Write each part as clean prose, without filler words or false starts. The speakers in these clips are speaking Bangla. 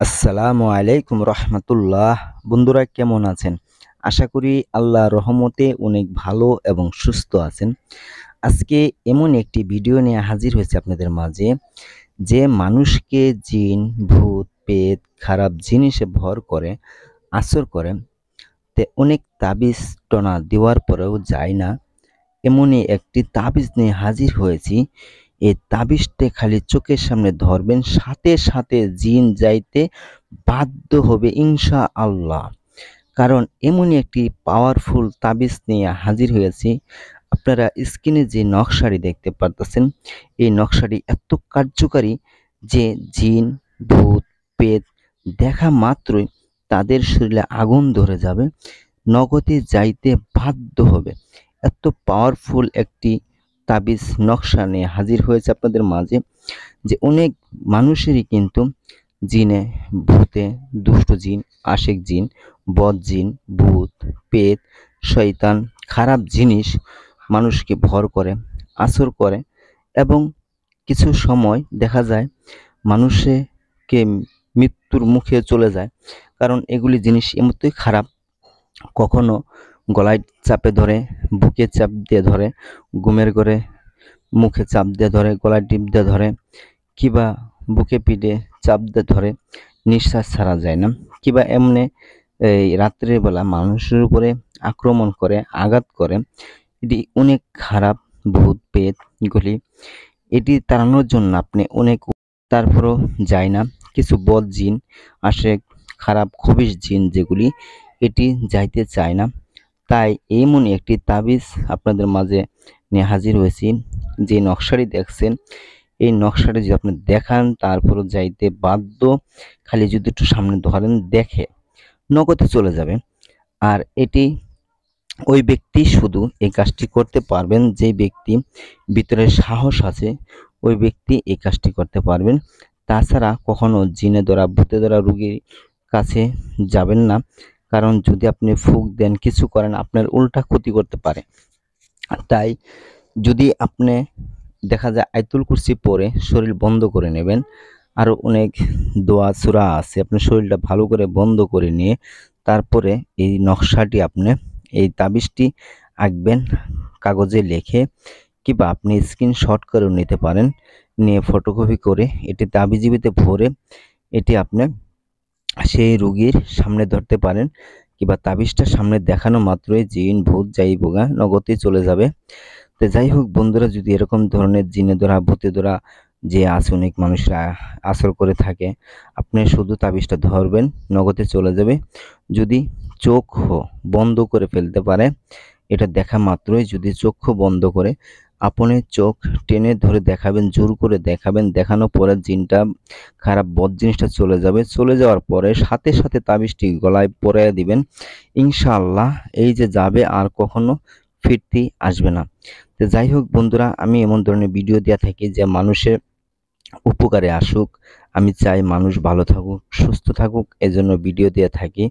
আসসালামু আলাইকুম রহমতুল্লাহ। বন্ধুরা কেমন আছেন? আশা করি আল্লাহর রহমতে অনেক ভালো এবং সুস্থ আছেন। আজকে এমন একটি ভিডিও নিয়ে হাজির হয়েছে আপনাদের মাঝে, যে মানুষকে জিন, ভূত, পেত, খারাপ জিনিসে ভর করে, আসর করে, অনেক তাবিজ টনা দেওয়ার পরেও যায় না। এমনই একটি তাবিজ নিয়ে হাজির হয়েছি। এই তাবিজটা খালি চোখের সামনে ধরবেন, সাথে সাথে জিন যাইতে বাধ্য হবে ইনশাআল্লাহ। কারণ এমনই একটি পাওয়ারফুল তাবিজ নিয়ে হাজির হয়েছি। আপনারা স্ক্রিনে যে নকশাটি দেখতে পারতেছেন, এই নকশাটি এত কার্যকারী যে জিন, ভূত, পেত দেখা মাত্রই তাদের শরীরে আগুন ধরে যাবে, নগদে যাইতে বাধ্য হবে। এত পাওয়ারফুল একটি তাবিজ নকশা নিয়ে হাজির হয়েছে আপনাদের মাঝে, যে অনেক মানুষেরই কিন্তু জিনে, ভূতে, দুষ্ট জিন, আশেক জিন, বদ জিন, ভূত, পেত, শয়তান, খারাপ জিনিস মানুষকে ভর করে, আসর করে, এবং কিছু সময় দেখা যায় মানুষকে মৃত্যুর মুখে চলে যায়। কারণ এগুলি জিনিস এমতই খারাপ, কখনো গলায় চাপে ধরে, বুকে চাপ দিয়ে ধরে, ঘুমের ঘরে মুখে চাপ দিয়ে ধরে, গলায় টিপ দিয়ে ধরে, কিবা বুকে পিঠে চাপ দিয়ে ধরে, নিঃশ্বাস ছাড়া যায় না, কিবা এমনি এই রাত্রের বেলা মানুষের উপরে আক্রমণ করে, আঘাত করে। এটি অনেক খারাপ ভূত পেত গুলি। এটি তাড়ানোর জন্য আপনি অনেক, তারপরও যায় না। কিছু বদ জিন আসে, খারাপ খবিশ জিন যেগুলি, এটি যাইতে চায় না। তাই এমনই একটি তাবিজ আপনাদের মাঝে নিয়ে হাজির হয়েছি। যে নকশাটি দেখছেন, এই নকশাটা যদি আপনি দেখান, তারপরও যাইতে বাধ্য। খালি যদি একটু সামনে ধরেন, দেখে নগদে চলে যাবে। আর এটি ওই ব্যক্তি শুধু এই কাজটি করতে পারবেন, যে ব্যক্তি ভিতরে সাহস আছে, ওই ব্যক্তি এই কাজটি করতে পারবেন। তাছাড়া কখনো জিনে ধরা, ভূতে ধরা রোগীর কাছে যাবেন না। কারণ যদি আপনি ফুঁক দেন, কিছু করেন, আপনার উল্টা ক্ষতি করতে পারে। তাই যদি আপনি দেখা যায় আয়াতুল কুরসি পড়ে শরীর বন্ধ করে নেবেন, আরও অনেক দোয়া সূরা আছে, আপনি শরীরটা ভালো করে বন্ধ করে নিয়ে তারপরে এই নকশাটি, আপনি এই তাবিজটি আঁকবেন কাগজে লিখে, কিংবা আপনি স্ক্রিনশট করেও নিতে পারেন, নিয়ে ফটোকপি করে এটি তাবিজীবিতে ভরে এটি আপনি সেই রোগীর সামনে ধরতে পারেন, কিংবা তাবিজটা সামনে দেখানো মাত্রই জিন, ভূত যাই বোগা নগদে চলে যাবে। তো যাই হোক বন্ধুরা, যদি এরকম ধরনের জিনে ধরা, ভূতে ধরা যে আছে, অনেক মানুষরা আসর করে থাকে, আপনি শুধু তাবিজটা ধরবেন, নগদে চলে যাবে। যদি চোখ বন্ধ করে ফেলতে পারে, এটা দেখা মাত্রই যদি চক্ষু বন্ধ করে আপনি চোখ টেনে ধরে দেখাবেন, জোর করে দেখাবেন, দেখানোর পরে জিনটা, খারাপ বদ জিনিসটা চলে যাবে। চলে যাওয়ার পরে সাথে সাথে তাবিজটি গলায় পরাইয়া দিবেন, ইনশাআল্লাহ এই যে যাবে, আর কখনো ফিরতি আসবে না। তো যাই হোক বন্ধুরা, আমি এমন ধরনের ভিডিও দেওয়া থাকি যে মানুষের উপকারে আসুক। আমি চাই মানুষ ভালো থাকুক, সুস্থ থাকুক, এজন্য ভিডিও দিয়ে থাকি।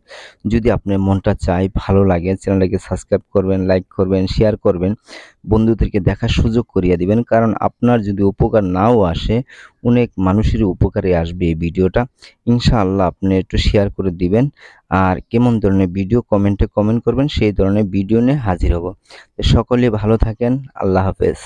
যদি আপনার মনটা চায়, ভালো লাগে, চ্যানেলটাকে সাবস্ক্রাইব করবেন, লাইক করবেন, শেয়ার করবেন, বন্ধুদেরকে দেখার সুযোগ করিয়ে দিবেন। কারণ আপনার যদি উপকার নাও আসে, অনেক মানুষেরই উপকারে আসবে এই ভিডিওটা। ইনশাআল্লাহ আপনি একটু শেয়ার করে দিবেন। আর কেমন ধরনের ভিডিও কমেন্টে কমেন্ট করবেন, সেই ধরনের ভিডিও নিয়ে হাজির হব। সকলে ভালো থাকেন। আল্লাহ হাফেজ।